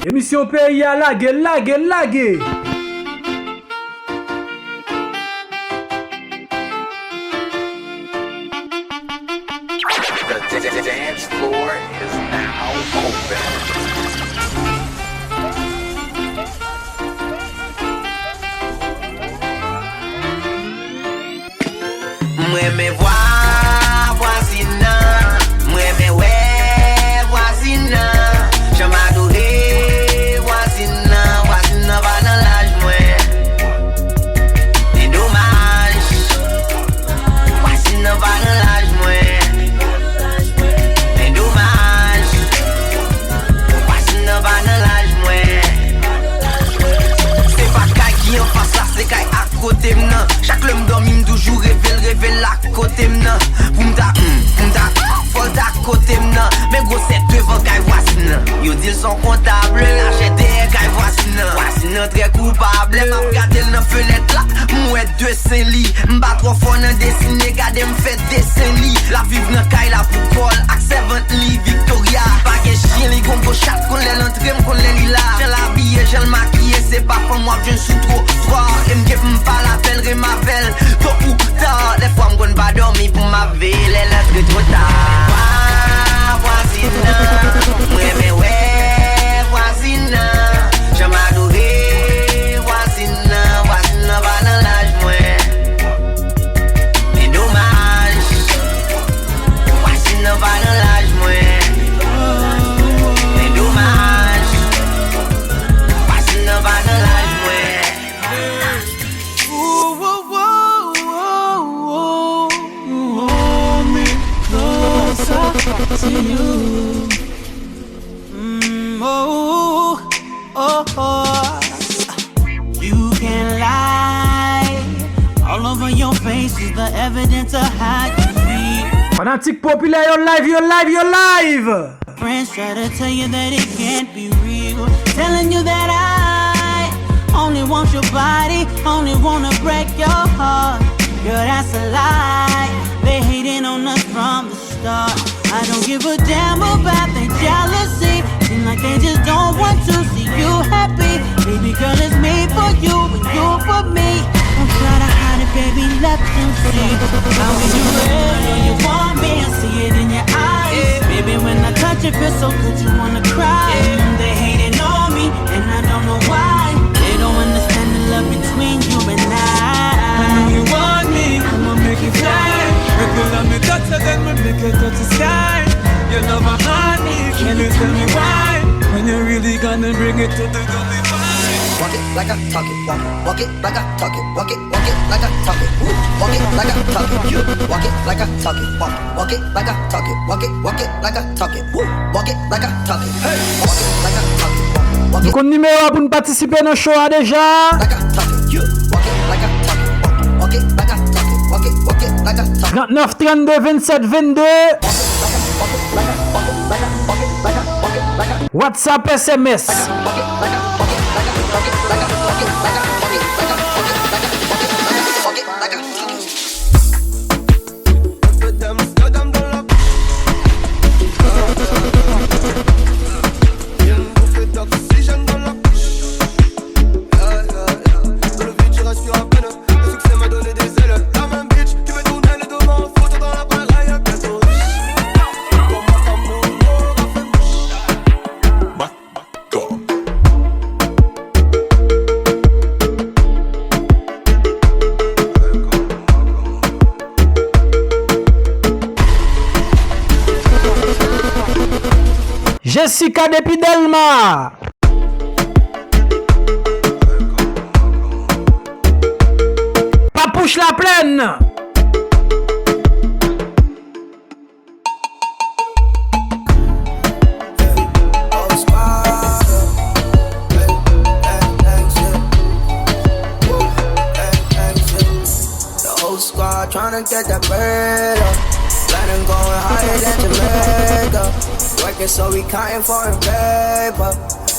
Émission pays à laguer. The dance floor is now open. Mwen me voisina, mwen me voisina, chama adoré voisina va dans l'âge mwen. C'est dommage, voisina va dans l'âge mwen. C'est dommage, voisina va dans l'âge mwen. C'est pas kay qui en face là, c'est kay à côté m'nan. Chaque l'homme dormi m'toujours révèle à côté m'nan. M'ta folle à côté m'nan. Mais gros c'est devant kay voisina. Yo dit son comptable, l'achète kay voisina. Voisina très coupable, m'a regardé dans fenêtre là. Mouette de Saint-Lit, m'bat trop fort dans dessiné, gade m'fait dessin lit. La vive dans kay la pour col, ak servante li Victoria. Pas que chien li gongo chat qu'on l'entrée m'kon li là. J'ai l'habillé, j'ai le maquillé, c'est pas pour moi que je suis trop froid. Et m'pas la belle, m'appelle tôt ou tard. Des fois m'gon pas dormir pour ma ville, elle est trop tard. Voisina, ouais, voisina, j'aime adorer voisina va dans l'âge mouais. Mais dommage, voisina va dans l'âge mouais. Mais dommage, voisina va dans l'âge mouais. To you, you can lie. All over your face is the evidence of how you feel. Fanatique populaire, you're live. Friends try to tell you that it can't be real, telling you that I only want your body, only wanna break your heart. Girl, that's a lie. They hating on us from the start. I don't give a damn about their jealousy. Seem like they just don't want to see you happy. Baby girl, it's me for you and you for me. Don't try to hide it, baby, let them see. How when you real, know you want me, I see it in your eyes. Baby, when I touch it, feel so good, you wanna cry. They hating on me, and I don't know why. They don't understand the love between you and I. I know you want me, I'ma make it fly. Regular me touch it, then we make it touch the sky. You love my honey, can you tell me why? When you really gonna bring it to the gully vibe? Walk it like I talk it, walk it like I talk it, walk it like I talk it, walk it like I talk it, you walk it like I talk it, walk it like I talk it, walk it like I talk it, walk it like I talk it, hey, walk it like I talk it, walk it. Donc on numéro pour nous participer dans le show déjà. Like I talk it, you walk it like I talk it, walk it like I talk it, walk it like I talk it. 39 32 27 22. WhatsApp SMS. Jessica depuis Delma. Papouche la plaine. Tryna get that bread up, planning going higher than Jamaica. Working so we counting foreign paper.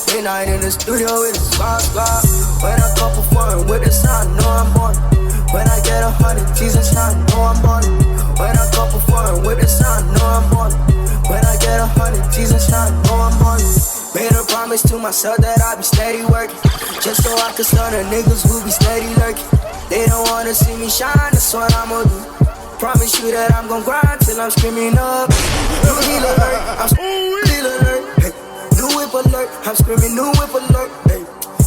Midnight in the studio with a squad. When I go performing with the sound, know I'm on it. When I get 100 Jesus, I know I'm on it. When I go performing with the sound, know I'm on it. When I get 100 Jesus, I to myself that I be steady working, just so I can stun the niggas who be steady lurking. They don't wanna see me shine, that's what I'ma do. Promise you that I'm gon' grind till I'm screaming up. New deal alert, I'm deal alert. Hey. New whip alert, I'm screaming new whip alert. Hey.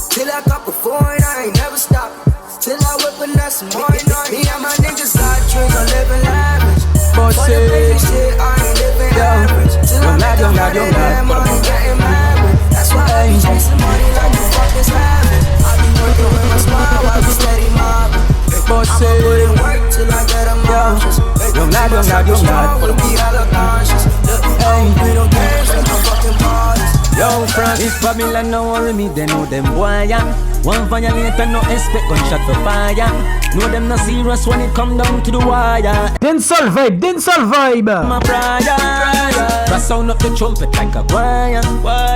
Till I got before and I ain't never stop. Till I whip and that's some more and on. Me and my niggas got dreams, I'm living lavish. Boss For the baby shit, I ain't living average. Till I make a hundred and money getting married. That's why I be chasing money like a fucking savage. I be working with my smile, I be steady mobbing. I'ma put in work till I get emotions. Young lad, we'll be hella conscious. Look, we don't games, we don't fucking parties. Yo, France, if Babylon no worry me, they know them boy, yeah. One violator, no expect gunshot for fire. Know them not serious when it come down to the wire. Dancehall vibe. My pride, I sound up the trumpet like a choir.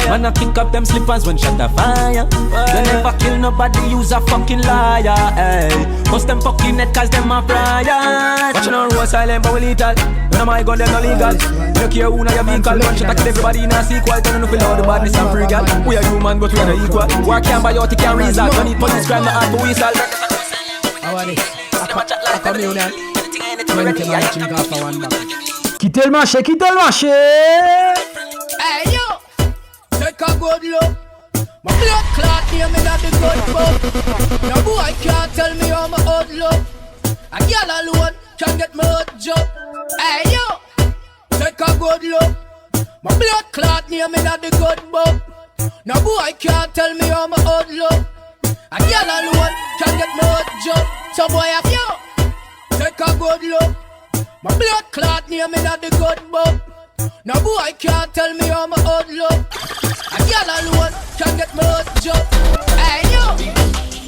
Man, I kick up them slippers when shot a fire. They never kill nobody, use a fucking liar. Hey, bust them fucking net cause them a friar. Watching on road silent but we lethal. None of my gun them no legal. You care who now your vehicle. One shot I kill everybody in a sequel. Turn on the badness and free gal. We are human but we are not equal. War can't buy out, it can't result. Don't need police crime, no hard for whistle. How are they? I come here now. 20 man chink off for one back. Quittez le marché. Hey yo, take a good look. My blood clot near me not the good book. No boy can't tell me how my old look. A girl alone can get my hot job. Hey yo, take a good look. My blood clot near me not the good book. No boy can't tell me how my old look. A girl alone can get my hot job. So boy have you, take a good look. My blood clot near me not the good book. No boy can't tell me how my old look. A girl alone can get my hot job. Hey yo,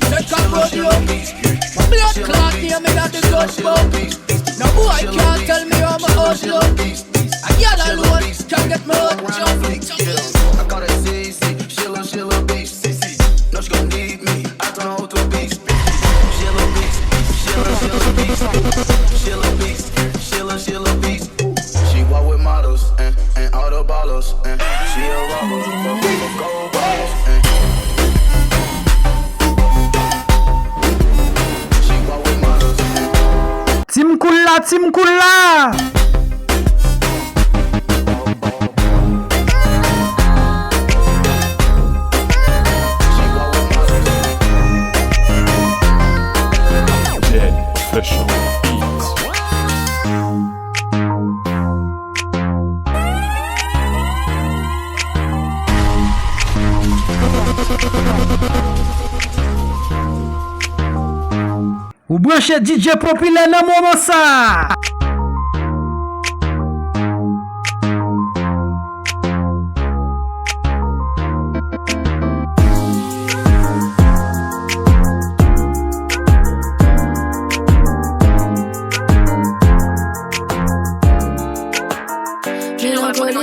take a good look. My blood clot near me not the good book. No boy can't tell me how my old look. A girl alone can get my hot job. I call it CC, she a little beast. No, she gon' need me, I don't know who to be. She a little beast, she a little beast. She a little beast, she a little beast. She walk with models and all the ballers. And she a robber for gold balls. She walk with models and Team Kula. Official Beats. Ou branchez DJ populaire dans moment ça.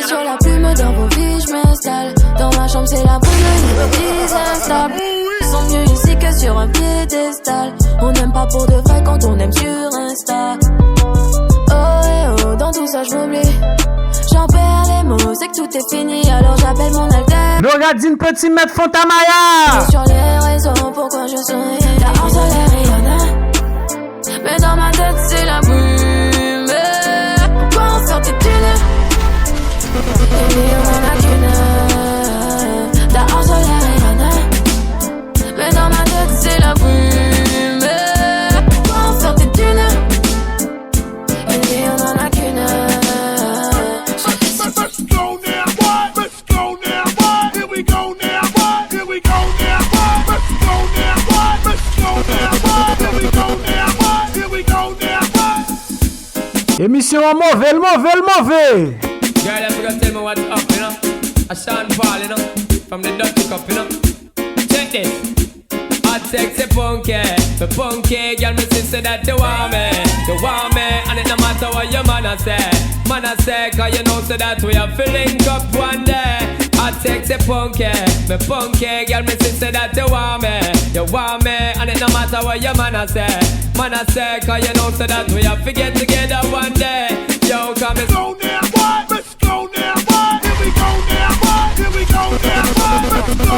Sur la plume dans vos vies, je m'installe. Dans ma chambre, c'est la bonne vie instable. Ils sont mieux ici que sur un piédestal. On n'aime pas pour de vrai quand on aime sur Insta. Oh et oh, dans tout ça je m'oublie. J'en perds les mots, c'est que tout est fini. Alors j'appelle mon alter. Loradine Petit Maître Fontamaya. Sur les réseaux, pourquoi je souris. La hanche de l'air Rihanna. Mais dans ma tête c'est la brume. Pourquoi on sort des tunnels? Et on en a qu'une. La hanche de la Rihanna. Mais dans ma tête c'est la brume. Pourquoi on sort des tunnels? Et on en a qu'une. Let's go now, what? Let's go now, what? Here we go now, what? Here we go now, what? Let's go now, what? Let's go now, what? Here we go now, what? Here we go now, what? Émission mauvais. Girl, I forgot to tell me what's up, you know. A Sean Paul, you know, from the Dutch Cup, you know. Check this. Hot sexy punky, the punky girl, me sister that you want me, and it no matter what your man a say, cause you know so that we are filling up one day. Hot sexy punky, me punky girl, me sister that you want me, and it no matter what your man a say, cause you know so that we are get together one day. Yo, come and Go now, what? Let's go now, what? Here we go now, what? Here we go now, what? Let's go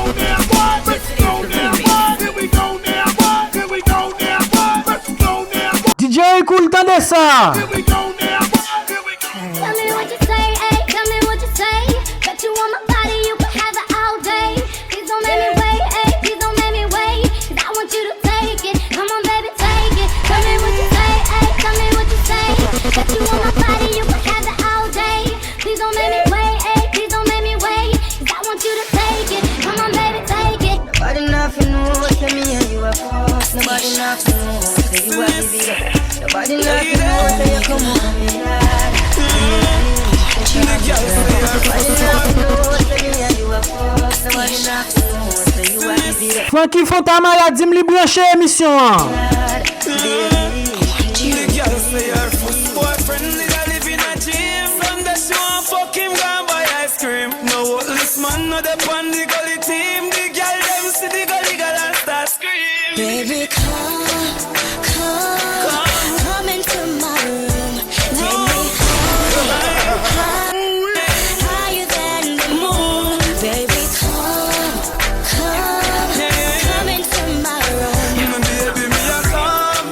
ça. Here we go now, boy. Here we go. Tell me what you say, ayy, tell me what you say. Bet you want my body, you can have it all day. Please don't make me wait, ayy, please don't make me wait. 'Cause I want you to take it, come on baby, take it. Tell me what you say, ayy, tell me what you say. Bet you want my body, you can have it all day. Please don't make me wait, ayy, please don't make me wait. 'Cause I want you to take it, come on baby, take it. Nobody nothing knows, tell me and you are false. Nobody nothing knows, say you are the beat. Nobody nothing knows, say you come on me, lad. Nobody nothing knows, tell me and you are false. Nobody nothing knows, say you are the beat. Frankie Fontana a dit me brancher émission. The girl say her first boyfriend live in a gym. From the show, fuck him, gone buy ice cream. No, this man not the on the gully team. The girl them see the gully girl and start scream. Baby, come into my room. Take me higher than the moon. Baby, come into my room. Baby, me a come.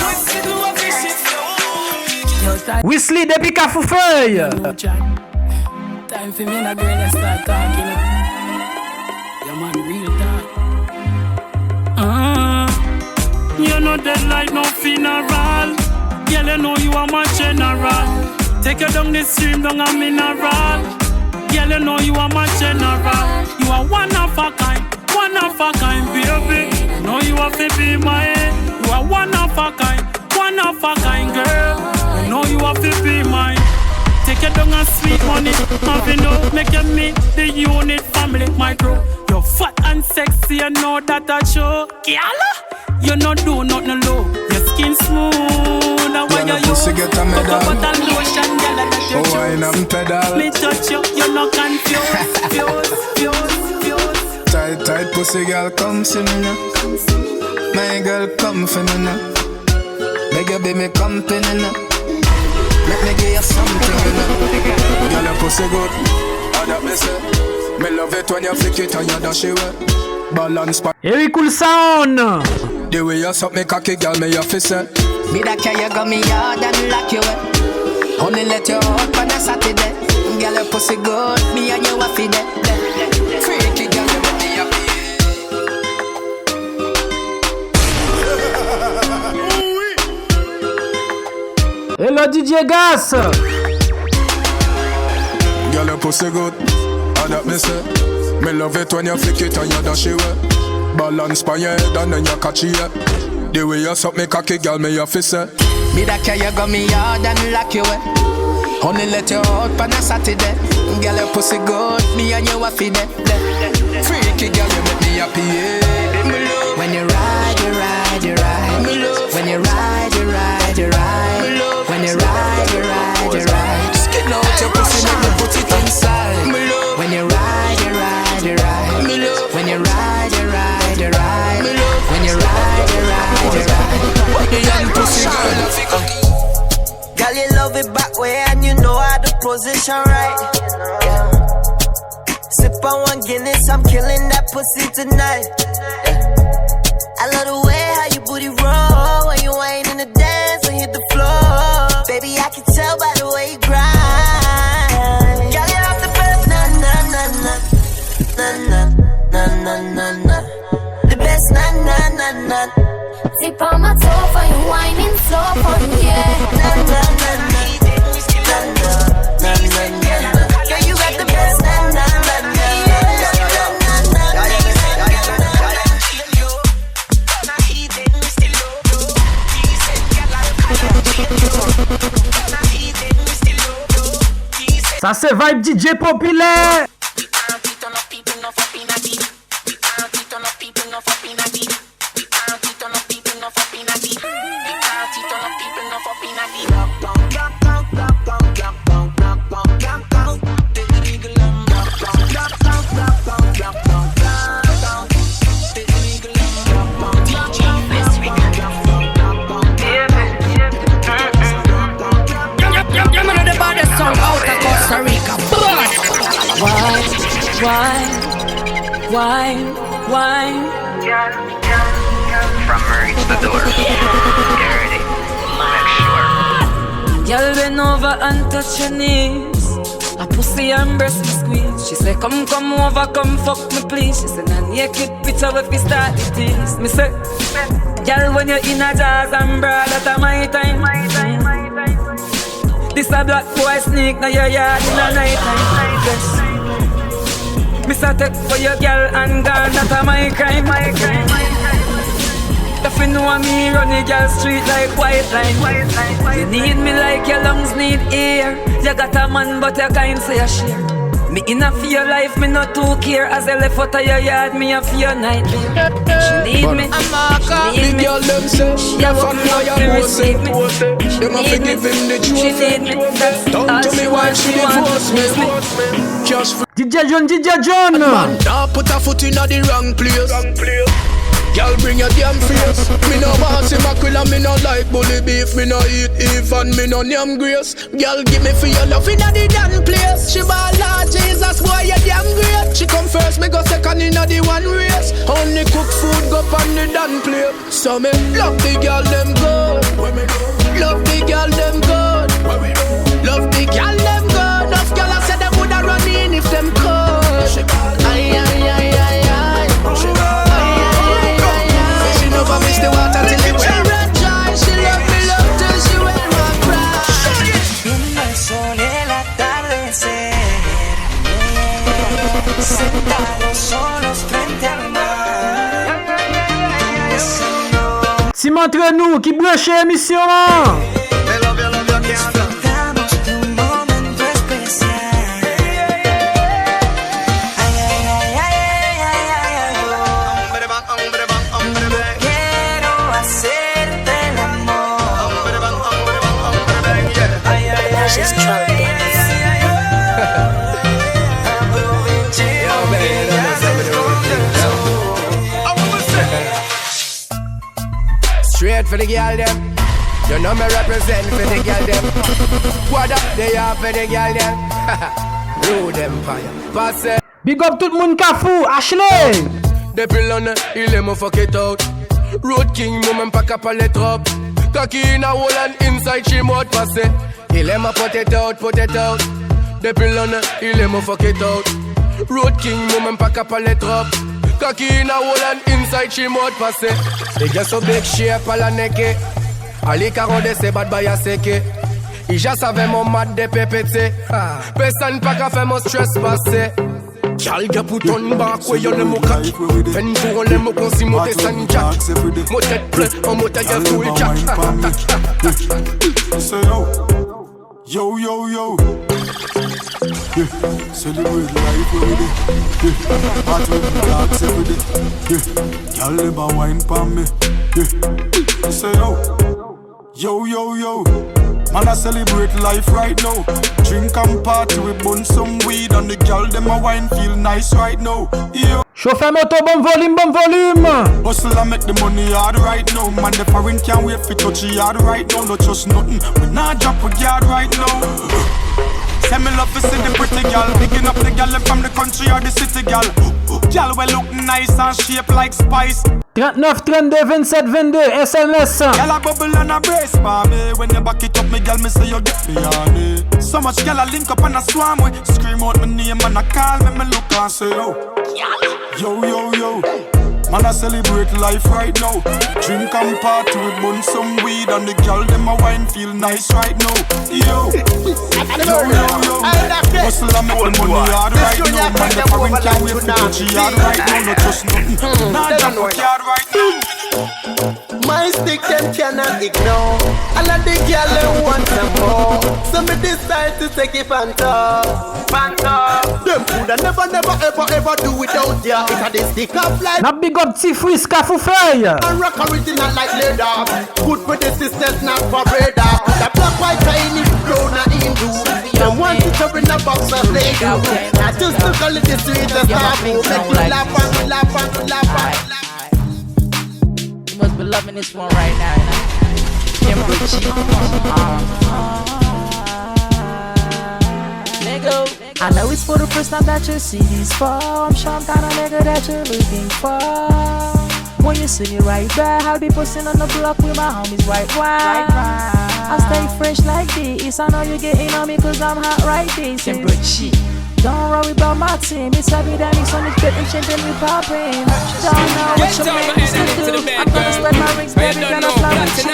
What's it do a fish it slow? Wesley depuis Cafoufeuille. Time for me na brain and start talking. Yeah man, real talk. You know dead like no funeral. Girl, you know you are my general. Take you down the stream, down a mineral. Girl, you know you are my general. You are one of a kind, baby. Know you have to be my. You are one of a kind, girl. You know you have to be mine. Take you down a sweet money, having no make you meet the unit family, my bro. You're fat and sexy, you know that I show. Girl, you no do nothing low. Your skin smooth, and when you use coconut and lotion, girl, that you choose. Me touch you, you're not confused. Tight pussy girl, come see me now. My girl, come for me now. Make you be me company now. Make me give you something now. Girl, your pussy good, and that me say. Me love it when you flick it and you dash it away. Balance pa. Eric Cool Sound. The way you suck me cocky, girl, me have to say. Me that can you got me hard and lock you up. Only let you out on a Saturday. Girl, your pussy good, me and you a feed it. Freaky girl, you make me happy. Hello DJ Gas. Girl, your pussy good, and that me say. Me love it when you flick it and you dash it away. Balance pa your head and then you catch it. The way you suck me cocky, girl, me have to say. Me that can you got me hard and lock you up. Only let you out on a Saturday. Girl, your pussy good, me and you a feed it. Freaky girl, you make me happy, yeah. When you ride, you ride, you ride. When you ride, you ride, you ride. When you ride, you ride, you ride. Skin out your pussy, make me put it inside. When you ride, you ride, you ride. When you ride, you ride, you ride. When you ride, you ride, you ride. The young pussy girl, Girl, you love it back way and you know how to position right. Yeah. Sip on one Guinness, I'm killing that pussy tonight. Yeah. I love the way how you booty roll when you ain't in the dance and hit the floor. Baby, I can tell by the way you grind. Girl, you have the best, na na na na na na na na na. The best, na na na na. Tip on my toe for you whining so fun, yeah. Na na na na. Na na na na na. Girl, you got the best, na na na na. Ça c'est vibe DJ populaire. From Maurice the door. Get ready. Girl, bend over and touch your knees. I pussy and breast me squeeze. She say, come over, come fuck me please. She say, nah naked picture if we start the tease. Me say, girl, when you're in a jazz and bra, that's my time. This a black boy sneak, now your yard in a night time. Yes. Me say, take for your girl and gone, that's my crime. If you know me, run the girl street like white line. You need me like your lungs need air. You got a man but you can't say a share. Me in a fear life, me not too care. As I left out of your yard, me a fear nightmare. She need me, she need me. Girl them say, she a walk me up to receive me. She need me, she need me. That's all she wants, she wants me. DJ John. Man, now put a foot in the wrong place. Girl, bring your damn face. Me no want see mackerel and me no like bully beef. Me no eat even, me no name grace. Girl, give me for your love in the damn place. She ball Lord Jesus, boy, you damn great. She come first, me go second in the one race. Only cook food, go on the damn plate. So me love the girl, them good. Love the girl, them good. Love the girl, them good. Enough girl, I said them woulda run in if them could. Ay, ay, ay, ay, ay. Never miss the water till it wet. She red joy, she love me love till she wear my cry. Viendo el sol el atardecer, sentados solos frente al mar. Si montre nous qui branche émission là. Disfrutamos de un momento especial. Ay, ay, ay, ay, ay, ay, ay, quiero hacerte el amor. Ay, ay, ay, Straight for the girl them. You know me represent for the girl them. What up they are for the girl them. Rude Empire. Pass it. Big up tout le monde Kafou, Ashley. Depuis l'année, il est mon fuck it out. Road King, moi même pas capable de trop. Cocky in a hole and inside she mode passé. Il aime put it out, put it out. Depuis l'année, il est mon fuck it out. Road King, moi même pas capable de trop. Cocky in a hole and inside she mode passé. Les gars so big shape à la neck. Ali caron de ses bad boy à seke. Il ja savait mon mat de PPT. Personne pas qu'à faire mon stress passé. Gal ya put on back where you le mo kaki. Fen pour le mo konsi mo te sanjak. Mo tête plein, mo tête ya full jack. Say yo, yo. Yeah, celebrate life every day. Yeah, party with the dogs every day. Yeah, girl never wine for me. Yeah, say yo. Man, I celebrate life right now. Drink and party, we bun some weed. And the girl, them a wine feel nice right now. Yo. Chauffeur moto, bon volume. Hustle and make the money hard right now. Man, the foreign can't wait for touch yard right now. No trust nothing, we not drop a yard right now. Say me love to see the pretty gal. Picking up the gal from the country or the city gal. Gal well look nice and shape like spice. 39 32 27 22 SMS. Gal a bubble and a brace for me. When you back it up, me gal, me say you get me on it. So much gal a link up and a swarm with. Scream out my name and a call me look and say yo. Man, I celebrate life right now. Drink and party, we bun some weed. And the girl, them a wine feel nice right now. Yo. Hustle and make the money hard right now. Man, the foreign can't wait for touchy hard right now. No trust nothing, nah jump a yard right now. My stick them cannot ignore. All of the girl them want some more. So me decide to take it Fanta. Them food I never ever do without ya. It's a the stick of life. Na big up Tifris Kafufay. And rock original like leather. Good for the sisters, not for radar. The black white tiny brown and Hindu. Them want to cover in a box of Lego. I just to call it the sweetest stuff. Make you laugh and You must be loving this one right now, you know? Nigga, I know it's for the first time that you see these fall. I'm sure I'm kind of nigga that you're looking for. When you see me right there, I'll be posting on the block with my homies right. I stay fresh like this. I know you're getting on me cause I'm hot right this. Don't worry about my team. It's every day mix on the pit and champagne we poppin'. Don't know what you meant to do. I'm gonna spread my rings, baby, gonna fly with you.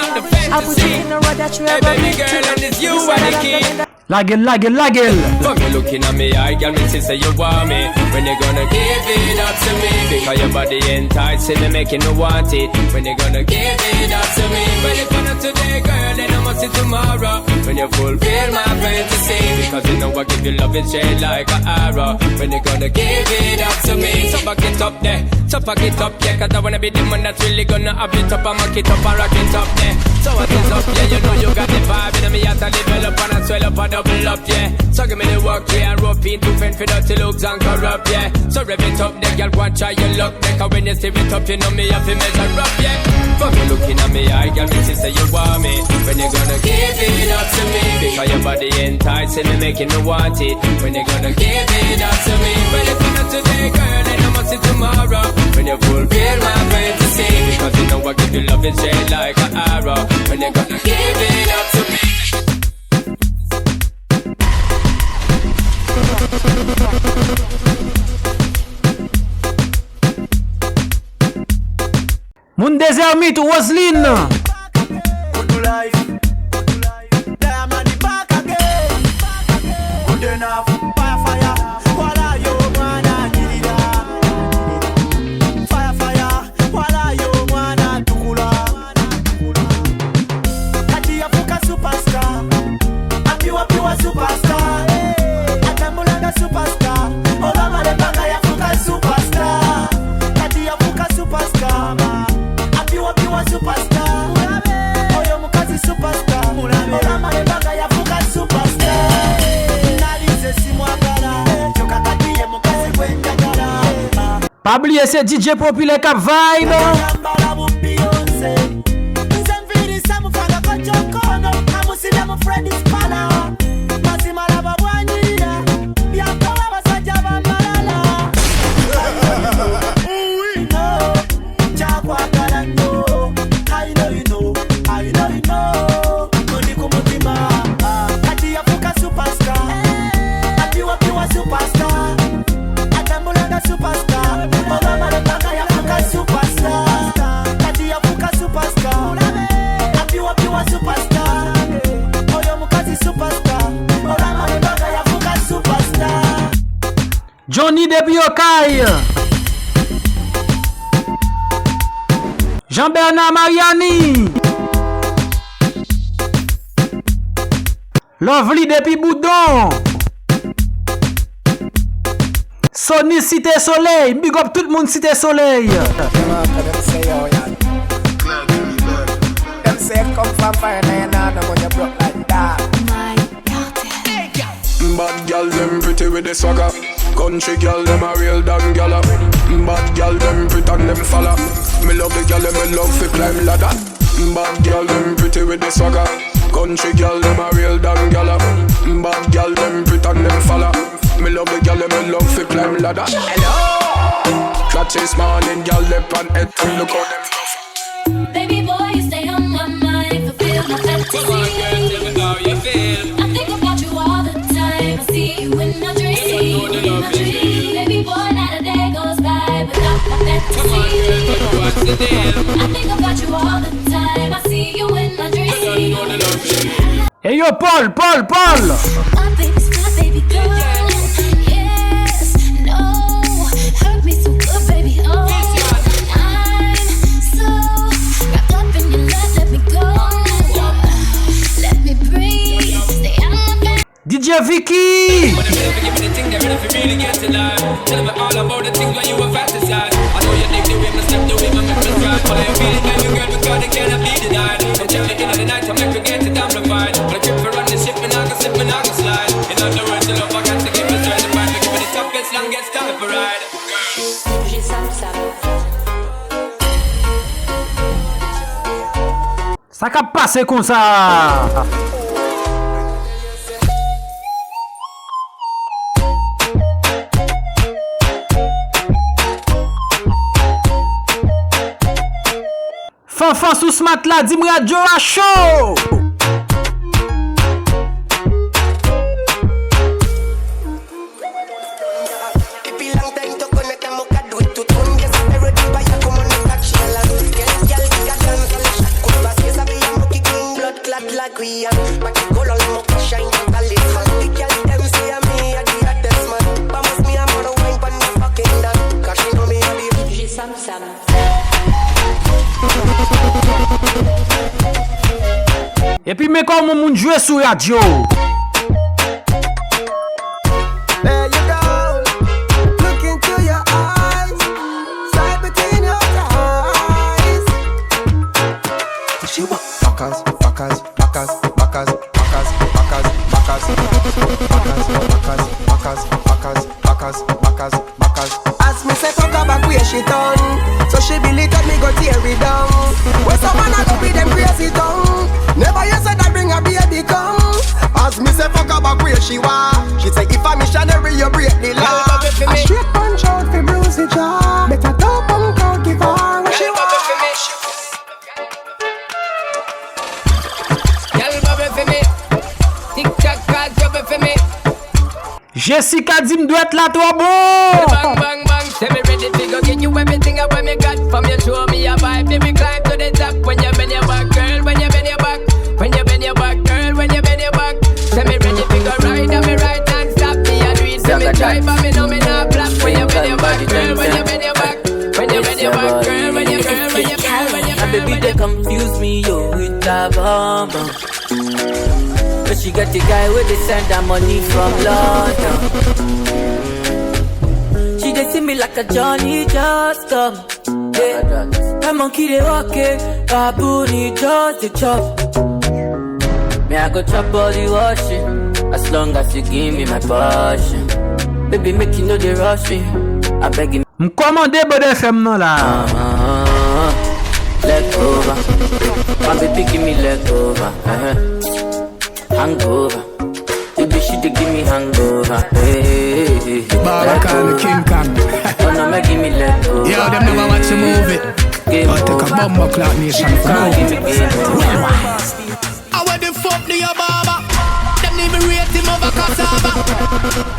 I'll put you in the road that you ever been to. You said that I'm the La gueule. Fuck you looking at me, I girl, me say you want me. When you gonna give it up to me? Because your body enticing me, making me want it. When you gonna give it up to me? When you gonna today, girl, then I must see tomorrow. When you fulfill my fantasy, because you know I give you love and shade like an arrow. When you gonna give it up to me? So back it up there, so pack it up, yeah. Cause I wanna be the man that's really gonna have it up and mock it up and rock it up there. So what is up, yeah, you know you got the vibe. And me have to develop and I swell up and double up, yeah. So give me the work, yeah, and rope in to fend for dirty looks and corrupt, yeah. So rev it up, there, girl, go and try your luck, there. Cause when you steer it up, you know me have to measure up, yeah. Fuck you looking at me, I girl, me say you want me. When you gonna give it up to me? Because your body enticing me, making me want it. When you gonna give it up to me? When you gonna today, girl, then I must see tomorrow. When you fulfill my fantasy, because you know I give you love and shade like an arrow. When you gonna give it up to me? Moun Dezermit, Roseline. Good life. Diamond the back again. Good enough. Fire. Wala yo mwana jirida. Fire. Wala yo mwana tukula. Kati ya fuka superstar. Apiwa superstar. Atambulanga superstar. Olama de banga ya fuka superstar. Kati ya fuka superstar. Apiwa superstar. Oyo mukazi superstar. Olama de banga ya fuka superstar. Nalize simwagala. Joka kati ye mukazi wenjagala. Pas oublier c'est DJ Populaire Cap Vibe. Yambala mu Beyoncé. Nzemviri samufanga kochokono. Amusile mu Freddy Spala. Masimala babwanyira. Yakola basajja bambalala. We know. Chakwagala no. I know you know. Koni kumutima. Ati yafuka superstar. Apiwa superstar. Atambulanga superstar. Obama de banga yafuka superstar. Ati yafuka superstar. Apiwa superstar. Oyo mukazi superstar. Obama de banga yafuka superstar. Johnny Debiokai. Jean-Bernard Mariani. Lovely depuis Boudon. Sony Cité Soleil. Big up tout le monde Cité Soleil. Them say come from fire, now you know when you broke like that. Bad girl, them pretty with the swagger. Country girl, them a real damn gala. Bad girl, them pretend them falla. Me love the girl, me love fi climb ladder. Bad girl, them pretty with the swagger. Country girl, them a real damn gala. Bad girl, them pretend them falla. Me love the girl, me love fi climb ladder. Hello. Clutches morning, girl, lip and head. Look how them tough. Baby boy, you stay on my mind, fulfill my fantasy. Come on, girl, tell me how you feel. I think about you all the time. I see you in my dreams. Baby boy, not a day goes by without my fantasy. Come on, girl, tell me what's the deal. I think about you all the time. I see you in my dreams. Hey yo, Paul. My baby girl. Yes, no, hurt me so good, baby. Oh, I'm so wrapped up in your love. Let me go. Let me breathe. Stay out of my bed. DJ Vicky. Give me the thing that ready for really get to life. Tell me all about the things where you were fantasize. I know you dig the way my step, the way my memories drive. But I feel it, baby girl, because they cannot be denied. And tell me in the night, I make you get it amplified. But I keep for running ship, and I can slip, and I can slide. In other words, the love I got to give me straight to find. Give me the toughest, longest time for ride. J'ai ça. Ça cap passer comme ça. Fanfan sous ce matelas, dis-moi Joe à chaud. comme moun jouer sur radio. There you go. Look into your eyes. Slide between your thighs. She want backers, backers, backers, backers, backers, backers, backers, backers, backers, backers. As me say fuck her back where she done. So she believe that me go tear it down. When someone a go with them crazy tongue. Never you said that bring a baby come. As me say fuck her back where she was. She say if a missionary you break the law. A straight punch out fi bruise the jaw. Make a dope punk out give her what she want. Jessica dit me doit être là toi bon. Bang bang bang, say me ready to go get you everything I want me got. From you show me a vibe, then we climb to the top. When you bend your back, girl, when you bend your back, when you bend your back, girl, when you bend your back. Say me ready to go ride on me right and stop me and do it. Say me drive and me know me not black. When you bend your back, girl, when you bend your back, when you bend your back, girl, when you girl, when you girl, when you. And baby they confuse me yo with a bomb. But she got the guy where they send her money from London. She they see me like a Johnny just come. Yeah, a monkey they walk it, baboon he just the chop. Me I go chop all the washing, as long as you give me my passion. Baby make you know they rush me, I beg you. M'commande Bod FM non là. Leg over, my baby give me leg over. Hangover, baby she dey give me hangover. Hey, Baraka King Kong. Oh no, me give me leg over. Yo, them never watch you move it. But take a bomb clock nation for move it. I wear the fuck the Obama. Them need me rate him over cassava.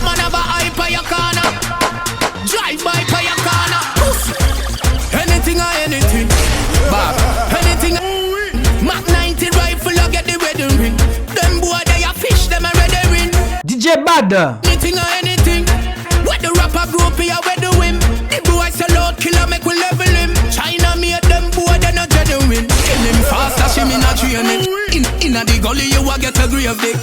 Man have a eye for your corner. Drive by for your corner. Anything or anything. Bob, anything. Mac 90 rifle, I get the wedding ring. Them boy they a fish, them a ready ring. DJ Bad. Anything or anything. Where the rapper group here, where the whim. The boy say Lord killer make we level him. China made them boy they not genuine. Kill him faster, she me not train it. In a the gully you a get a grave dick.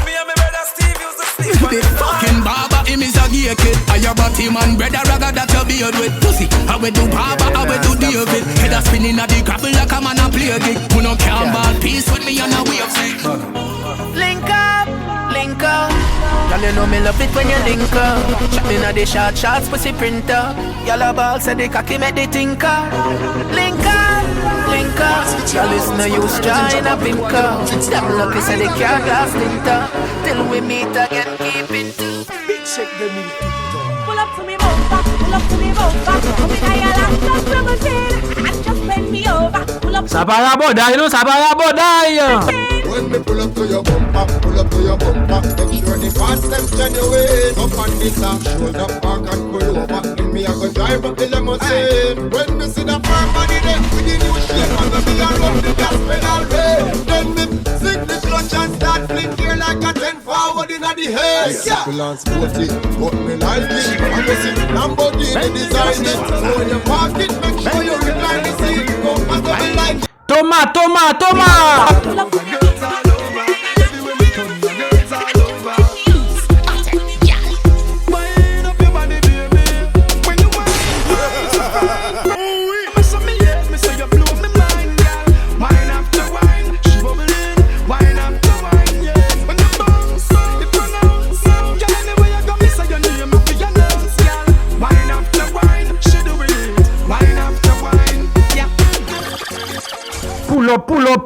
Me and my brother Steve used to sleep. The fucking barber him is a gay kid. I your body man brother ragga that you beard with pussy. I will do barber, I will do David. Head a spinning at the gravel like a man a play a gig. Who no care about peace with me on a way of sick. Link up, link up. Y'all you know me love it when you link up. Chatting at the shots, pussy printer. Y'all a ball say the cocky make the tinker. Link up, link up. Y'all listen to you straw in a pinker. Them lucky say the car glass tinter. Till we meet again, keep it to. Big check the meat. Pull up to me bumper, pull up to me bumper. Come in I just rub a tail and just bend me over. Pull up. Ça va la bodaille, non, ça va la bodaille. When me pull up to your bumper, pull up to your bumper. Make sure the fast them genuine. Up on this shoulder park and pull over. Then me I go drive up the limousine. When me see the firm body there with the new shape, I'm gonna be around the gas pedal way. Then me sing the clutch and start flick here like a 10 forward in the head. Yeah, simple and sporty, but me like it. I'm gonna see Lamborghini design it. So when you park it, make sure you recline the seat. Go and go me like it. Thomas.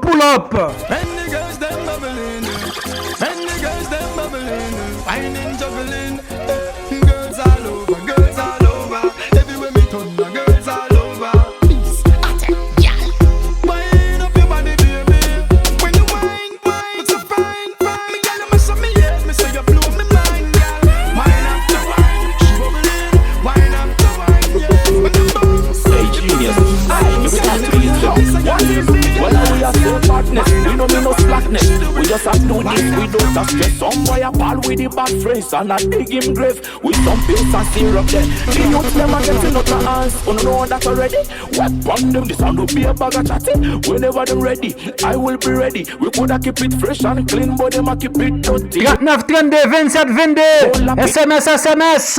Pull up. And the girls them bubbling, and the girls them bubbling, whining, juggling. Girls all over, everywhere me turn, girls all over. Wind up your body, baby. When you whine, it's a fine. Me girl, you mess up me head, me say you blow me mind, girl. Wine after wine, she bubbling, wine after wine, yeah. When the bounce, hey genius, you can't please them. Well, we are so badness, we know me no slackness. We just a do this without a stress. Some boy a ball with the bad friends and a dig him grave with some pills and syrup there. The youth them a getting out of hands, you know that already. Wet on them, this sound will be a bag of chatting. Whenever them ready, I will be ready. We coulda keep it fresh and clean, but them a keep it dirty. 39 32 27 22 SMS SMS.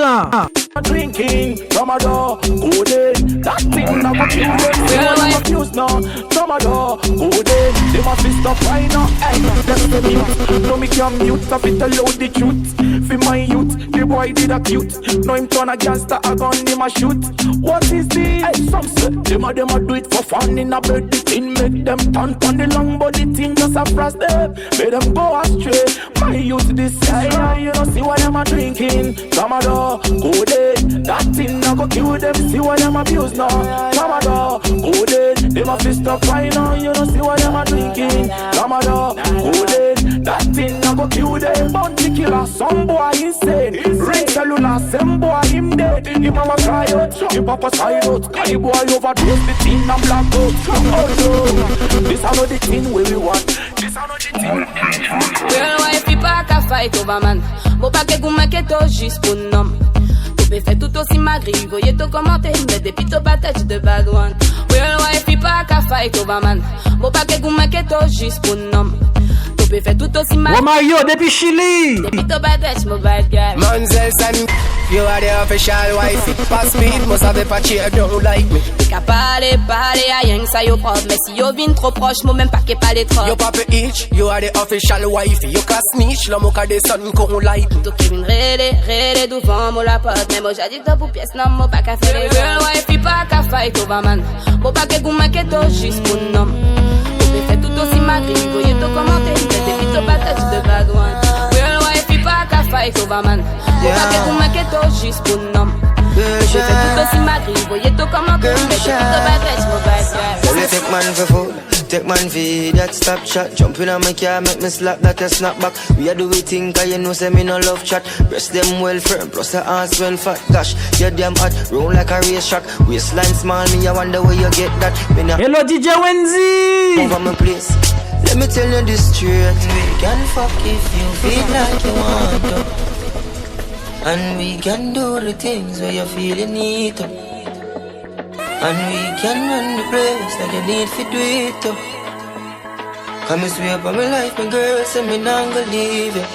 Drinking, Ramadan, good day. That thing now got you them. They wanna confuse now. Ramadan, good day. They must be stop right now. Hey, that's the mute. No me can mute. I fit tell out the truth. For my youth, the boy did a cute. No him turn a gangster, a gun him a shoot. What is this? Hey, some say them a do it for fun in a bed. The thing make them turn on the long body thing just a frost them. Make them go astray. My youth this year, you know see what them a drinking. Ramadan, good day. That thing now go kill them. See what them abuse now. Ramadan, good day. Them a fist up right now. You know see what them a drinking. Ramadan, good day. That thing now go kill them. Bounty killer, some boy insane. Ring cellular, some boy him dead. Him mama cry out, him papa side out. Cause the boy overdose the thing and black out. Oh no, this are not the thing where we want. This are not the thing. Real wife, il pas qu'à fight over man. Bon pas que vous m'inquiétez juste pour nom. Fait tout aussi magri, voyez tout commenter, mais depuis tout patate de bad one. Real wife, il pas qu'à fight over man. Bon pas que vous m'inquiétez juste pour nom. Fait tout aussi magri. Oh Mario, depuis Chili. Depuis tout patate, mon bad guy. Manzel San, you are the official wife. Pass speed, must have a patchy, don't like me. Qu'à parler, à rien que ça yo prof. Mais si yo vin trop proche, moi même pas qu'est pas les trop. Yo papa itch, you are the official wife. You can snitch, la moka de son qu'on like. Tout qui vin rélé devant moi la pote. Mais moi j'ai dit top ou pièce, non, moi pas qu'à faire les real wife, il pas qu'à fight over man. Moi pas que vous m'inquiétez juste pour nom. Fait tout aussi magri, voyez tout commenter, mais depuis tout patate de bad one. Real wife, il pas qu'à fight over man. Moi pas que vous m'inquiétez juste pour nom. Fait tout aussi magri, voyez tout commenter, mais depuis tout patate, mon bad guy. Only take man for food, take man for that stop shot. Jump in on my car, make me slap that a snap back. We a do we think, cause you know say me no love chat. Breast them well firm, plus the ass well fat. Gosh, you damn hot, roll like a race track. Waistline small, me I wonder where you get that. Hello DJ Wenzy. Over my place, let me tell you this straight. We can fuck if you feel like you want to. And we can do the things where you feel you need to. And we can run the place that you need to do it to. Come and swear by my life, my girl, say me not gonna leave you.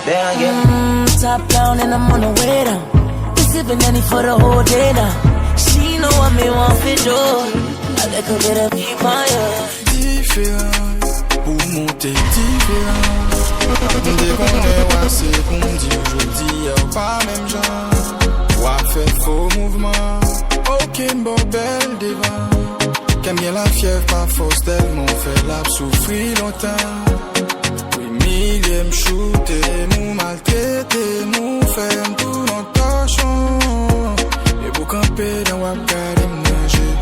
There again. Top down and I'm on the way down. Been sipping any for the whole day now. She know what me want to do. I like a bit of me, fire. Différence, pour monter différence. Dès qu'on est assez pour me dire aujourd'hui, y'a pas même genre. Ou à faire faux mouvement. Ok, bon belle devant. Qu'aime bien la fièvre, pas force tellement fait la souffrir longtemps. Oui, millième shooté, nous maltraité, nous ferme tout notre torchon. Et pour camper dans Wakari, manger.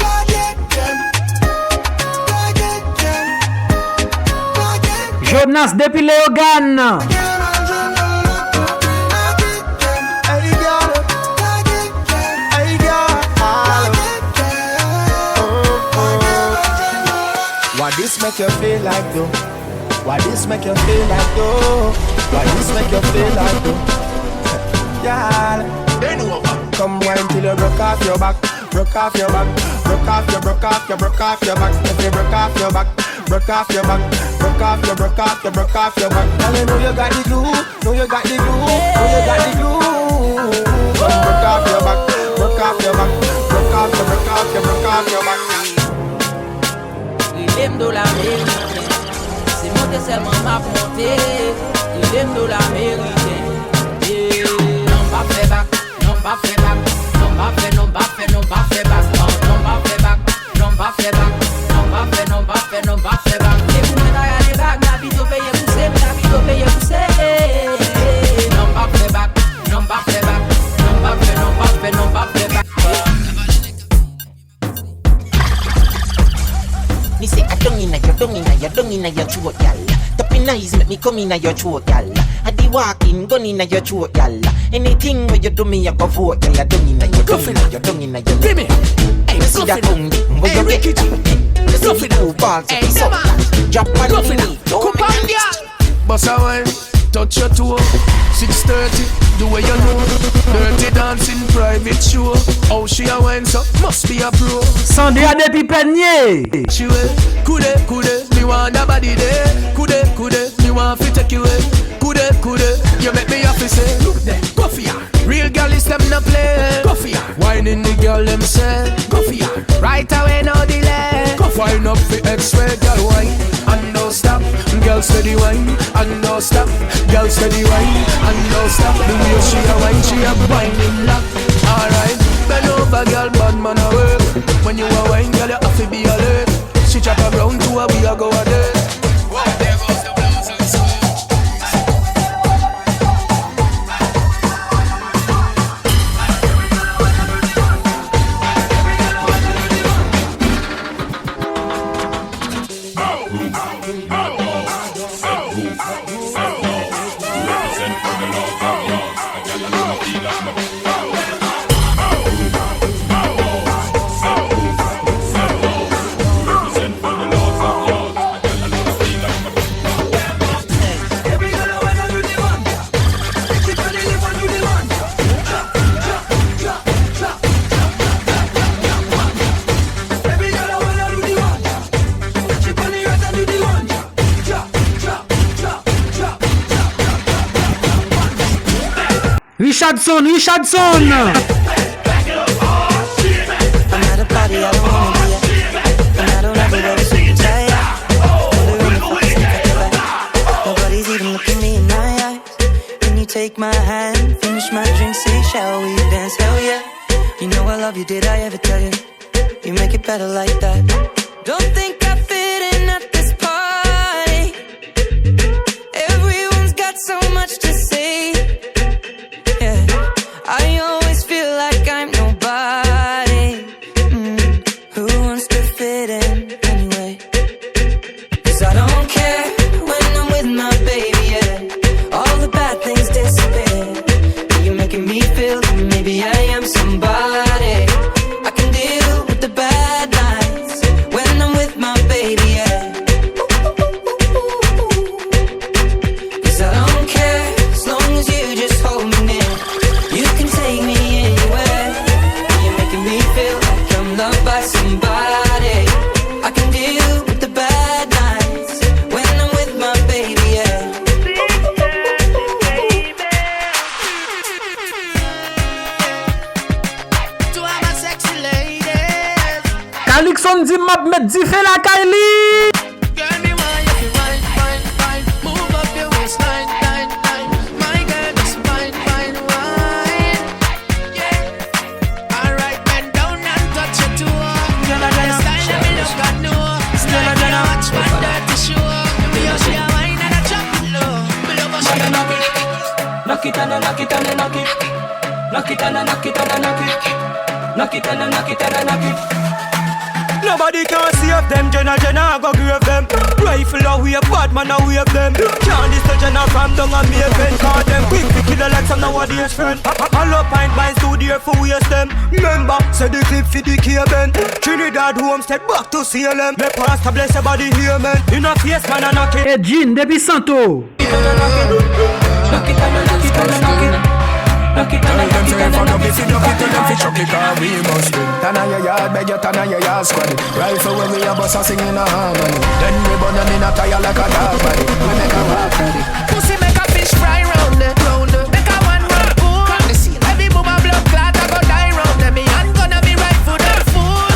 Jonas depuis Léogane. What this make you feel like though? What this make you feel like though? What this make you feel like though? Yeah, come wine till you broke off your back, broke off your back, broke off your back. If you broke off your back, broke off your back, broke off your back. Girl, you know you got the glue, know you got the glue, know you got the glue. Come broke off your back, broke off your back, broke off your back. Il aime de l'Amérique, c'est monté seulement ma montée. Il aime de l'Amérique. Non pas fait back, non pas fait back, non pas fait, non pas fait, non pas fait back, non pas fait back, non pas fait back, non pas fait, non pas fait, non pas fait back. Et vous mettez à les bacs, la vie de payer pousser, la vie de payer pousser. Non pas fait back, non pas fait back, non pas fait, non pas fait, non pas fait back. Me say I don't inna your throat, y'all. Top in eyes make me come inna your throat, y'all. I the walk in, gun inna your throat, y'all. Anything where you do me, I go vote, y'all. Dung inna your tongue, your tongue inna your. Give me. Hey, see that tongue, where you get it? Stuff it two balls, so drop one knee, don't make it. Bossa wine, touch your toe. 6:30, do what you know. Dirty dancing, private show. Oh, she a wine, so must be a pro. Sunday a depuis panier. She will, could me want a body there. Could me want to take you away. Could you make me happy say. Look there, go for ya. Real girl is them no play. Go for ya. Whining the girl them say. Go for ya. Right away, no delay. Go wine up the X-ray, girl wine. And no stop, girl steady wine. And no stop, girl steady wine. And no stop, the way she a whining lock. Alright, bend over, girl, bad man a work. When you a wine, girl, you have to be alert. She chat around to her, we a go a day. Whoa, there goes the blouse and sweat. Richardson. I'm at a party, I don't wanna be at. And I don't ever let it sleep tight. Nobody's even looking me in my eyes. Can you take my hand, finish my drink, say, shall we dance? Hell yeah. You know I love you, did I ever tell you? You make it better like that. Don't think I fit in at this party. Everyone's got so much to say. I always feel like I'm nobody. Who wants to fit in anyway? 'Cause I don't care when I'm with my baby, yeah. All the bad things disappear. You're making me feel that maybe I am somebody. I can deal with the bad nights when I'm with my baby, yeah. 'Cause I don't care as long as you just hold me near. You can take me anywhere. You're making me feel like I'm loved by somebody. I can deal with the bad nights when I'm with my baby, yeah. To all my sexy ladies. Calixon dit m'a met di fait la Kylie. Girl, me want you to wine. Move up your waistline, line. My girl, just wine. Yeah. Alright, bend down and touch your toe. The style of me look good, no. Style me a watch my dirty show. Me how she a wine and a drop it low. Me love how she a knock it. Knock it and a knock it and a knock it. Knock it and a knock it and a knock it. Knock it and a knock it and a knock it. Nobody can save them, Jenna go grave them. Rifle away, bad man away them. Can't this to Jenna from down and make them. Call them quick to kill the like some nowadays friend. All up pint binds to there for waste them. Remember, say the clip for the cable. Trinidad Homestead back to CLM. Me pastor bless your body here man. In a face man and knock it. Et Jean depuis Santo. Knock it and a knock it and a knock it and a knock it. Knock it and them say if I don't if you duck it, tell them fi chuck it, 'cause we must win. Turn on your yard, beg you turn on your yard squad. Rifle when we a bust a sing in a harmony. Then we burn them in a tire like a dog body. We make a walk ready. Pussy make a fish fry round the make a one run boom. Every boomer blood clot I go die round them. Me hand gonna be right for the fool.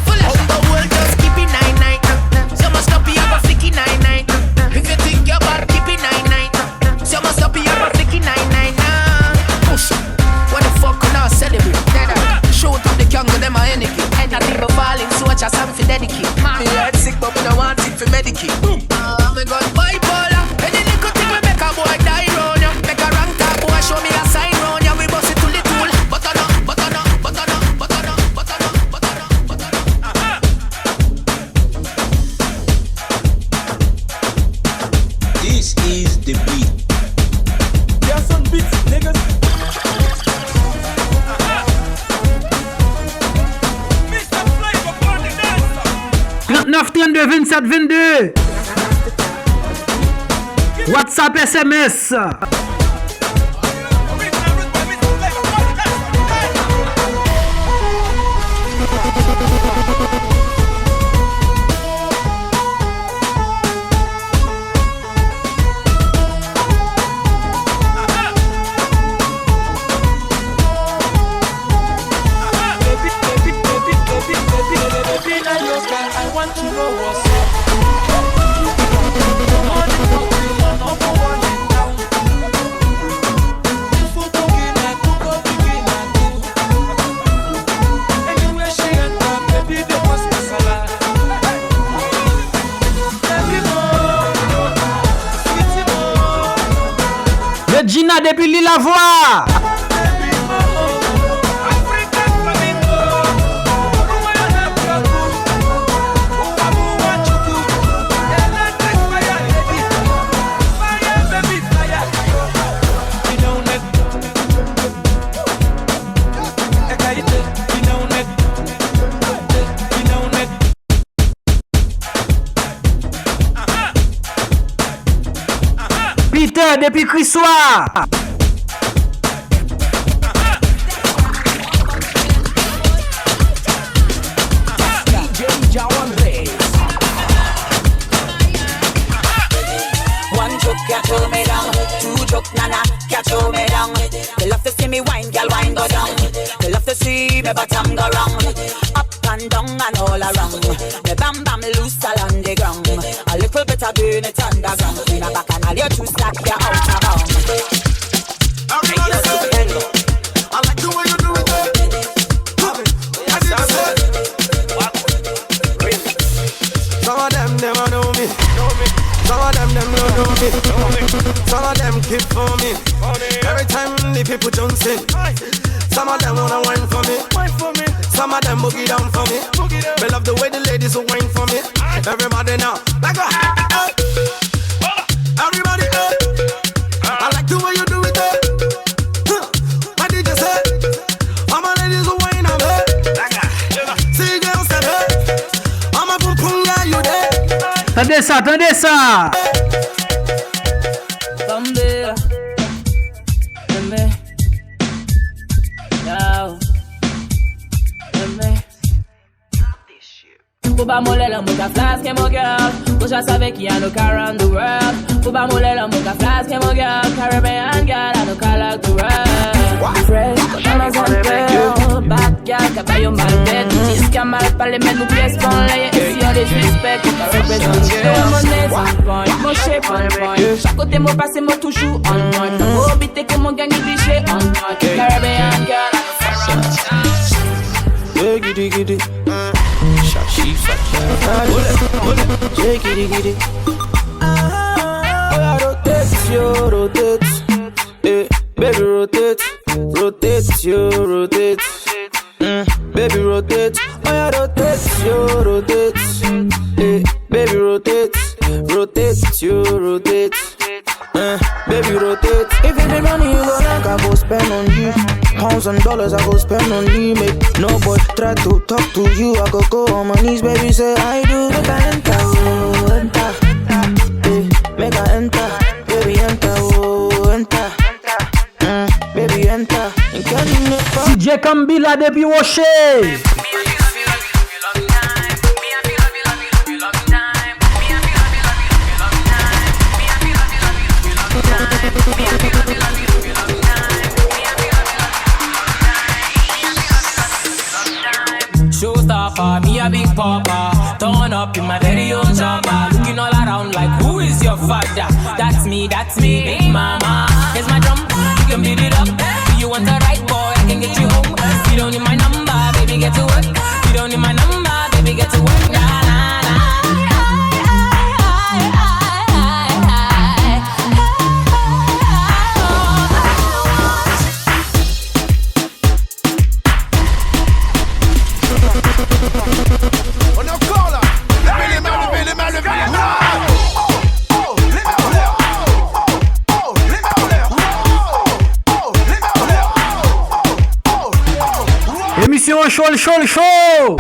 Full of the world just keep it 9-9. So must not be up a flicky 9-9. If you think you're bad, keep it 9-9. So must not be up a flicky 9-9. What the fuck can I celebrate? Show up the young with them a energy. And I people falling so much as I'm for dedicate. Me head sick but me no want it for medicate. Me got bipolar. Any little thing we make a boy die round ya. Make a rank top boy show me a sign round ya. We bust it to the tool. Button up. This is the beat. 22 27 22. WhatsApp SMS. I want to know what's up. Gina depuis l'île la voix. Peter depuis Crissois. One joke, catch me down. Two joke, nana, catch me down. They love to see me wine, girl, wine go down. They love to see me bottom go round. Up and down and all around. Me bam bam loose all on the ground. A little bit of burn it underground. In a back and all your two slack, you're out of bounds. I like the way you do it. Some of them never know me. Some of them don't know me. Some of them keep for me. Every time the people jump in. Some of them wanna whine for me. Some of them boogie down for me. They love the way the ladies will whine for me. Everybody now, like a everybody, I like the way you do it. My DJ said, all my ladies will whine on me. See girls said, I'm a boom boom guy, you there. Attendez ça, attendez ça. Bambera, Faut pas moller la mouka flasque et mon girl. Faut que je savais qu'il y a no car around the world. Faut pas moller la mouka flasque et mon girl. Caribbean girl, I no car like the world. Fresh, quand on a son girl. Bad girl, caballo mal bête. Disque mal pas les mêmes, nous pièces pour l'œil. Et si on les respecte, on va représenter. Mon nez on point, mon shape on point. Chaque côté, mon passé, mon toujours on point. Faut éviter que mon gang est cliché on point. Caribbean girl, I no car around the world. Giddy giddy. Shashi shake it, giddy. Rotate, you rotate. Baby rotate, rotate, you rotate. Baby rotate, oh yeah rotate, you rotate. Baby rotate, rotate, you rotate. Baby rotate. If it be money you go like, I go spend on you. Pounds and dollars I go spend on you. Make no boy try to talk to you. I go on my knees, baby say I do. Make I enter, oh enter. Make I enter, baby enter, oh enter. Baby enter. DJ Kambila depuis Rocher. Showstopper, me a big papa. Turn up in my very own chopper. Looking all around like, who is your father? That's me, big mama. Here's my drum, you can beat it up. Do you want a right boy? I can get you home. You don't need my number, baby, get to work. You don't need my number, baby, get to work. Nah, nah, nah. Émission chaud.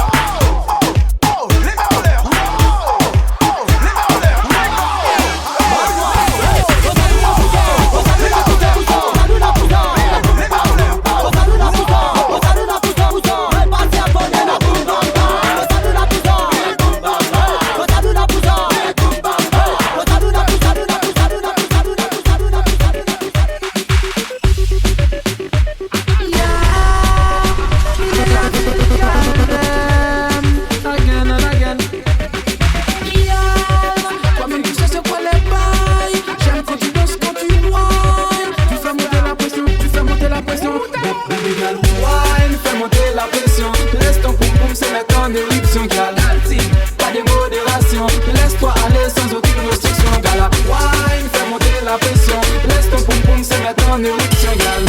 en éruption, gal.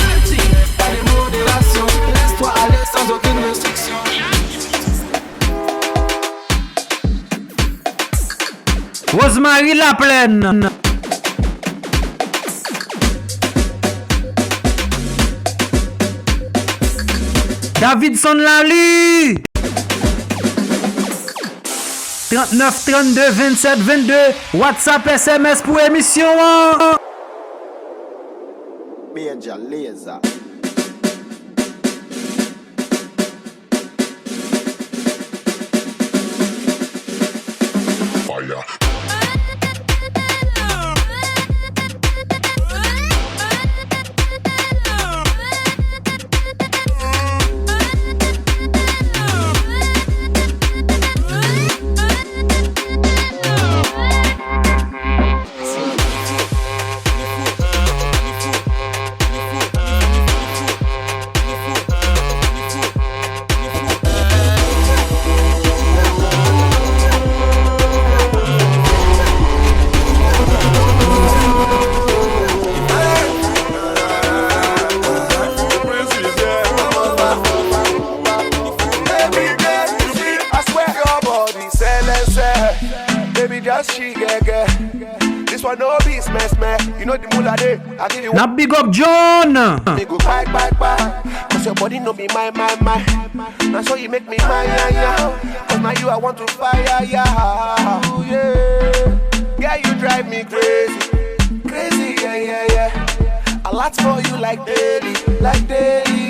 Pas de modération, laisse-toi aller sans aucune restriction. Rosemary Laplaine. Davidson Lali. 39 32 27 22. WhatsApp SMS pour émission. Major Laser. Fire. Now big up John. Me go back, cause your body no be my. Now so you make me yeah. Cause now you I want to fire, yeah. Ooh, yeah. Yeah, you drive me crazy, yeah. A lot for you like daily,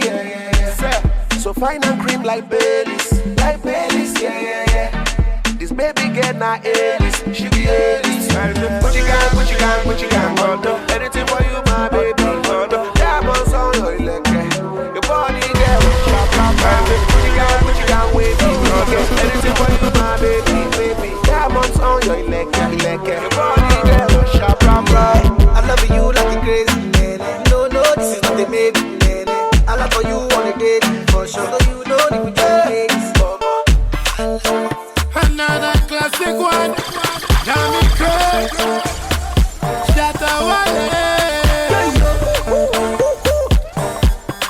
yeah. So fine and cream like Baileys, yeah. This baby get na Alice, she be Alice. Put you can, anything for you, my baby. Diamonds on your leg, your body there, put you can, wait. Anything for you, my baby. Diamonds on your leg, your body there, sharp. I love you like a crazy man. No, this is not a maybe, man. I love for you on a date, for sure. You know the we just Another classic one. Now me crazy. Shut away.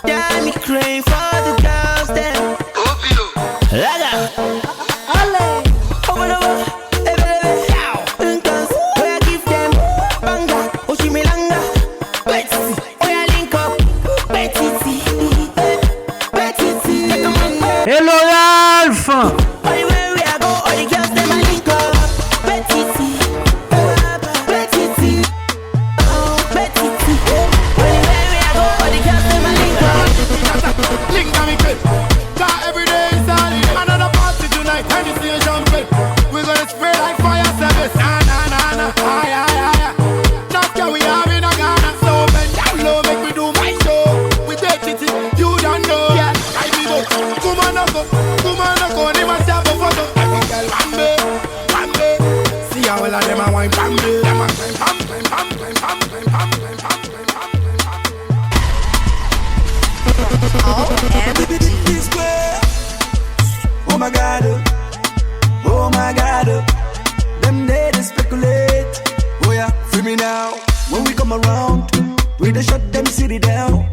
Yeah, me crazy for the girls then. Laga. Ale. Over. Cause where I give them banga. Oshimilanga. Betty. Where I link up. Betty. Hello Ralph. Oh my God, them they speculate. Oh yeah, free me now. When we come around, we the shut them city down.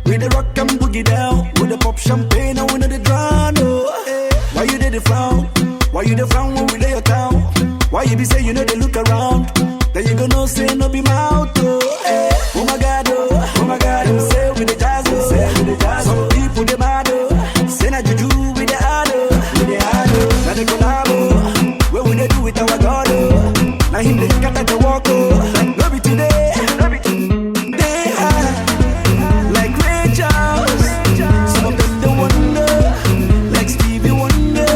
We the rock and boogie down. We the pop champagne and we know the drown. Oh, hey. Why you did the frown? Why you the frown when we lay your town? Why you be say you know they look around? Then you gonna say no be mouth. Oh, hey. Oh my God, them say we the jazz. Some people they mad. Say na juju with the ado. Now they collabo. Where we they do with our God. Now him they scatter the walk. No be today. They high like Ray Charles. Some of them they wonder like Stevie Wonder.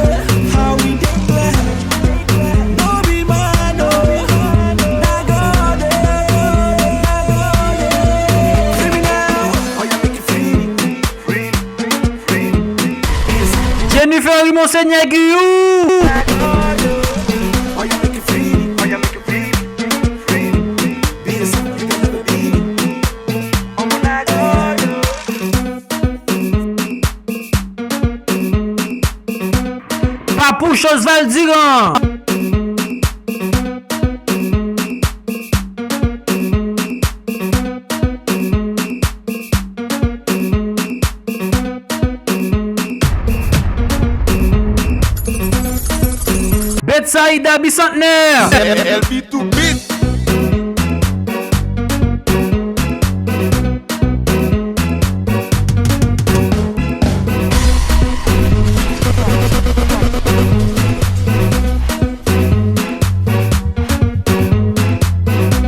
How we declare. No be man, no. Now God, free me now. Oh you make it free. Jennifer Monseigneur Guillou. Oh you make it free. Oh you make it free. Be yourself, you can never be. Oh my God. Papouche Oswald Diran. Fête Saïda bicentenaire. LB to beat.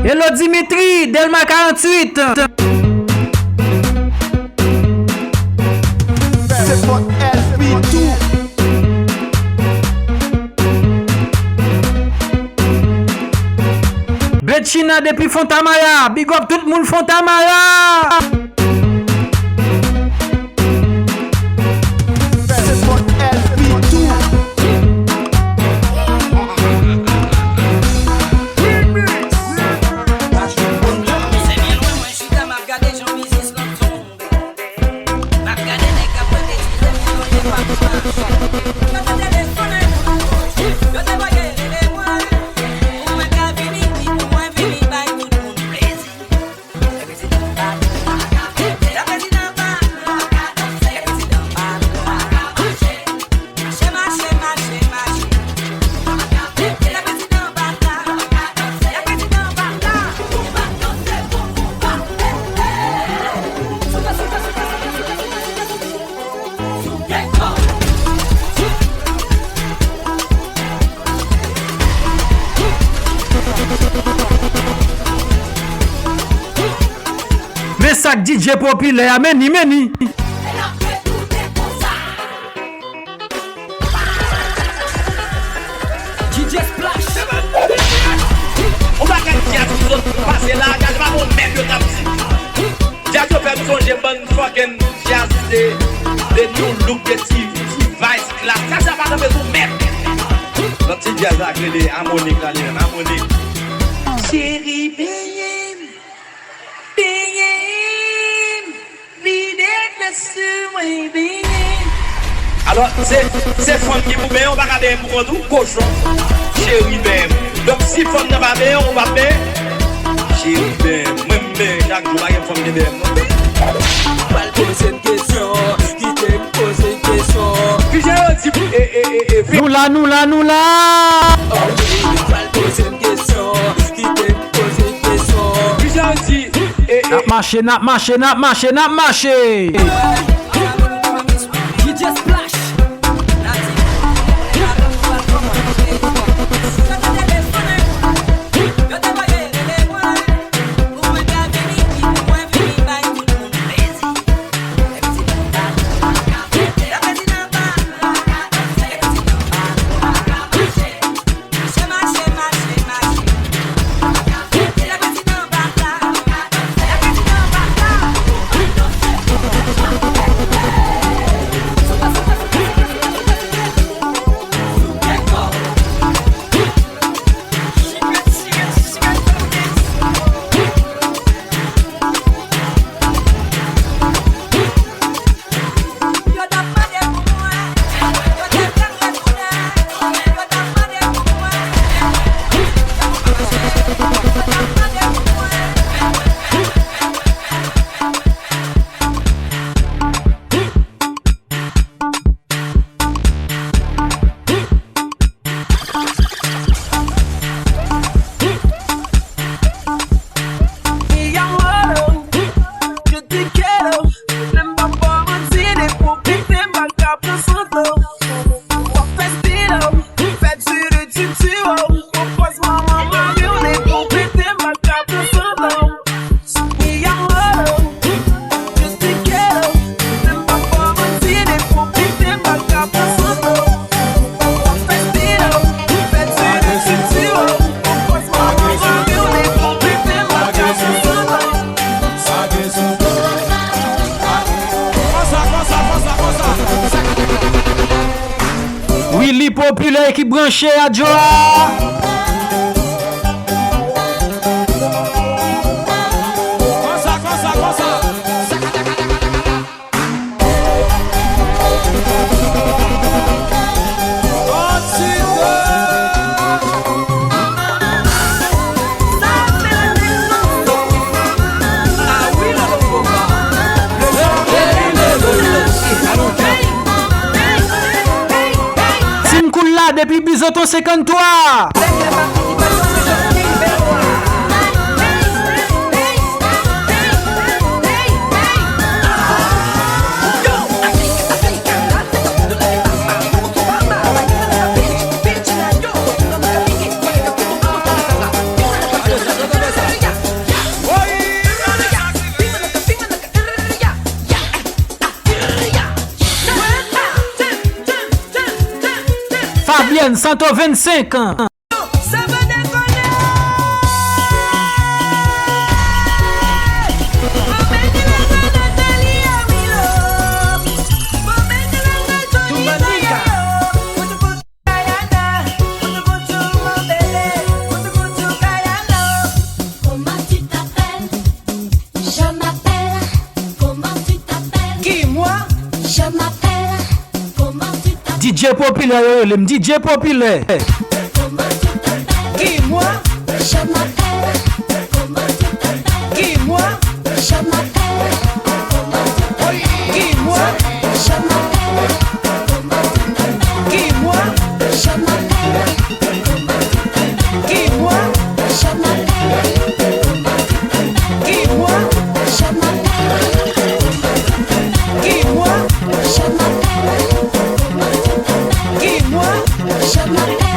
Hello Dimitri, Delma 48. C'est pour LB2. Betchina depuis Fontamaya. Big up tout le monde Fontamaya. C'est pour LB2. Mais ça DJ populaire, meni. DJ Splash. On va gagner tout autres passer là, il y a pas mon mec de ta musique. J'ai fait changer bonne fucking jazz de new look de vice class. Ça va dans maison mec. Notre petit jazz a créé harmonique là, harmonique. Chérie, alors, c'est femme qui vous met, on va regarder un peu cochon. Chérie, même. Donc, si femme n'a pas bien, on va faire. Chérie, même. Même, chaque jour, il y a une femme qui m'aime. Pas poser une question, qui te pose une question. Puis j'ai dit, nous là. Oh, oui, pas poser une question, qui te pose une question. Puis j'ai dit, N'a marché. DJ Splash. Populaire qui branché à Joa. depuis Bizoton 53. Fabienne, 125 ans. DJ populaire, le DJ populaire. Qui moi? Je m'appelle. Comment tu t'appelles? Qui moi? Je m'appelle. Qui moi? Je m'appelle. Qui moi? Je m'appelle. Qui moi? Je m'appelle. Qui moi? Je m'appelle. Qui moi? Je m'appelle. Qui moi? Je m'appelle.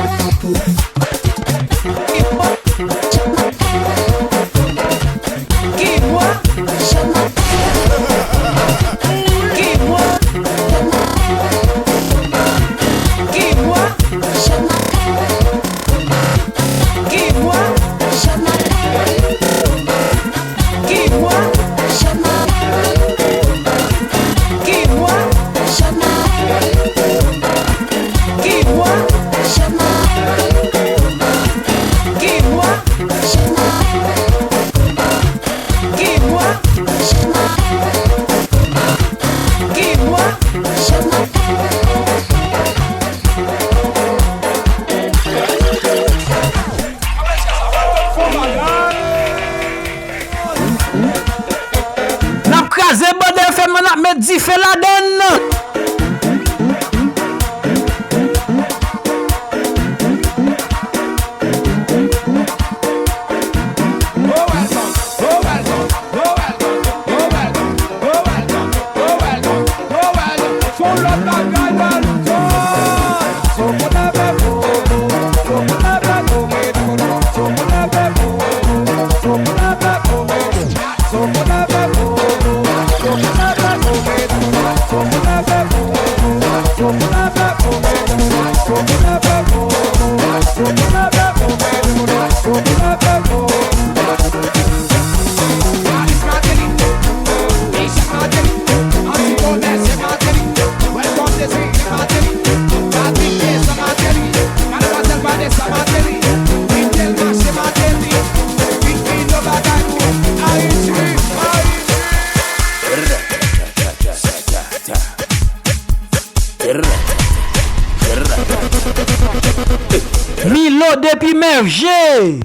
Milo depuis Merger.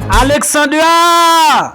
Alexandria.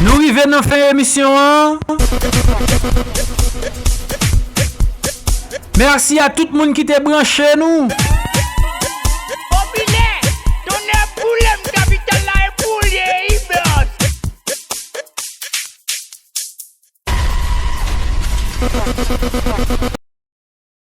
Nous arrivons à faire émission. Hein? Merci à tout le monde qui t'est branché nous.